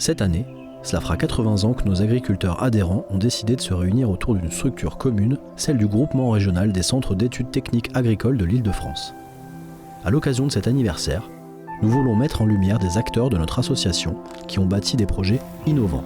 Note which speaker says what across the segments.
Speaker 1: Cette année, cela fera 80 ans que nos agriculteurs adhérents ont décidé de se réunir autour d'une structure commune, celle du groupement régional des centres d'études techniques agricoles de l'Île-de-France. À l'occasion de cet anniversaire, nous voulons mettre en lumière des acteurs de notre association qui ont bâti des projets innovants.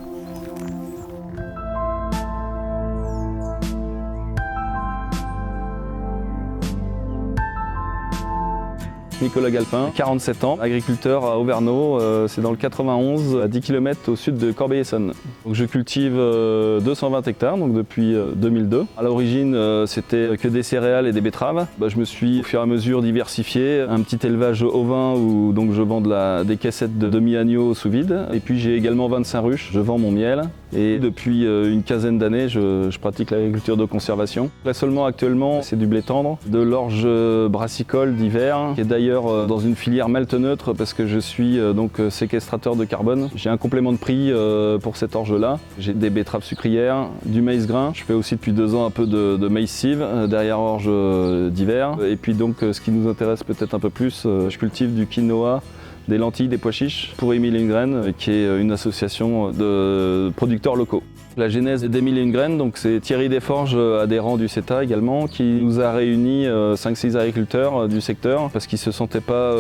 Speaker 2: Nicolas Galpin, 47 ans, agriculteur à Auvergnat, c'est dans le 91, à 10 km au sud de Corbeil-Essonnes. Je cultive 220 hectares donc depuis 2002. À l'origine, c'était que des céréales et des betteraves. Je me suis au fur et à mesure diversifié. Un petit élevage ovin où donc, je vends des caissettes de demi-agneau sous vide. Et puis j'ai également 25 ruches, je vends mon miel. Et depuis une quinzaine d'années, je pratique l'agriculture de conservation. Là seulement actuellement, c'est du blé tendre, de l'orge brassicole d'hiver, qui est d'ailleurs dans une filière malte neutre parce que je suis donc séquestrateur de carbone. J'ai un complément de prix pour cette orge-là. J'ai des betteraves sucrières, du maïs grain. Je fais aussi depuis 2 ans un peu de maïs cive derrière orge d'hiver. Et puis donc ce qui nous intéresse peut-être un peu plus, je cultive du quinoa, des lentilles, des pois chiches pour Émile et une graine, qui est une association de producteurs locaux. La genèse d'Émile et une graine, donc c'est Thierry Desforges, adhérent du CETA également, qui nous a réunis 5-6 agriculteurs du secteur parce qu'ils ne se sentaient pas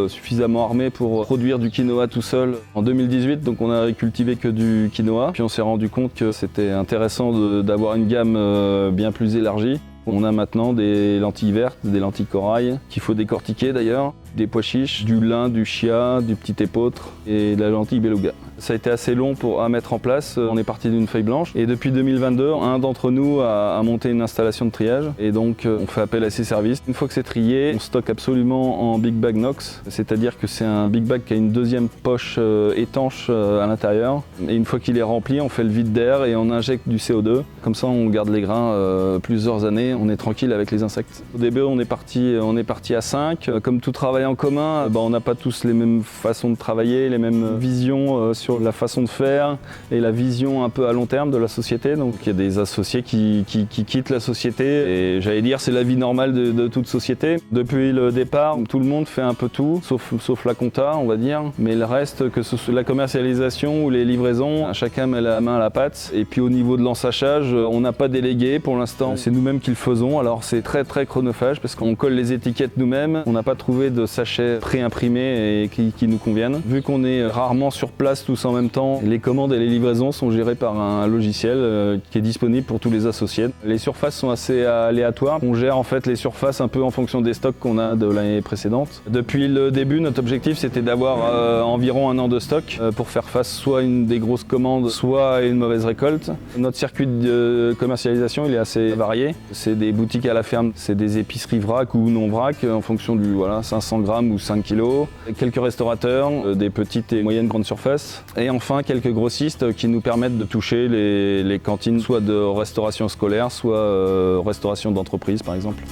Speaker 2: suffisamment armés pour produire du quinoa tout seul. En 2018, donc on a cultivé que du quinoa, puis on s'est rendu compte que c'était intéressant d'avoir une gamme bien plus élargie. On a maintenant des lentilles vertes, des lentilles corail, qu'il faut décortiquer d'ailleurs, des pois chiches, du lin, du chia, du petit épeautre et de la lentille beluga. Ça a été assez long à mettre en place, on est parti d'une feuille blanche et depuis 2022, un d'entre nous a monté une installation de triage et donc on fait appel à ses services. Une fois que c'est trié, on stocke absolument en big bag Nox, c'est-à-dire que c'est un big bag qui a une deuxième poche étanche à l'intérieur et une fois qu'il est rempli, on fait le vide d'air et on injecte du CO2. Comme ça on garde les grains plusieurs années, on est tranquille avec les insectes. Au début on est parti à 5, comme tout travail en commun, on n'a pas tous les mêmes façons de travailler, les mêmes visions sur la façon de faire et la vision un peu à long terme de la société. Donc il y a des associés qui quittent la société et j'allais dire c'est la vie normale de toute société. Depuis le départ, tout le monde fait un peu tout, sauf la compta on va dire, mais le reste, que ce soit la commercialisation ou les livraisons, chacun met la main à la pâte. Et puis au niveau de l'ensachage, on n'a pas délégué pour l'instant, c'est nous-mêmes qui le faisons. Alors c'est très chronophage parce qu'on colle les étiquettes nous-mêmes, on n'a pas trouvé de sachets pré-imprimés et qui nous conviennent. Vu qu'on est rarement sur place tous en même temps, les commandes et les livraisons sont gérées par un logiciel qui est disponible pour tous les associés. Les surfaces sont assez aléatoires. On gère en fait les surfaces un peu en fonction des stocks qu'on a de l'année précédente. Depuis le début, notre objectif c'était d'avoir environ 1 an de stock pour faire face soit à des grosses commandes, soit à une mauvaise récolte. Notre circuit de commercialisation il est assez varié. C'est des boutiques à la ferme, c'est des épiceries vrac ou non vrac en fonction du 500 grammes ou 5 kilos. Quelques restaurateurs, des petites et moyennes grandes surfaces. Et enfin quelques grossistes qui nous permettent de toucher les cantines soit de restauration scolaire, soit restauration d'entreprise par exemple.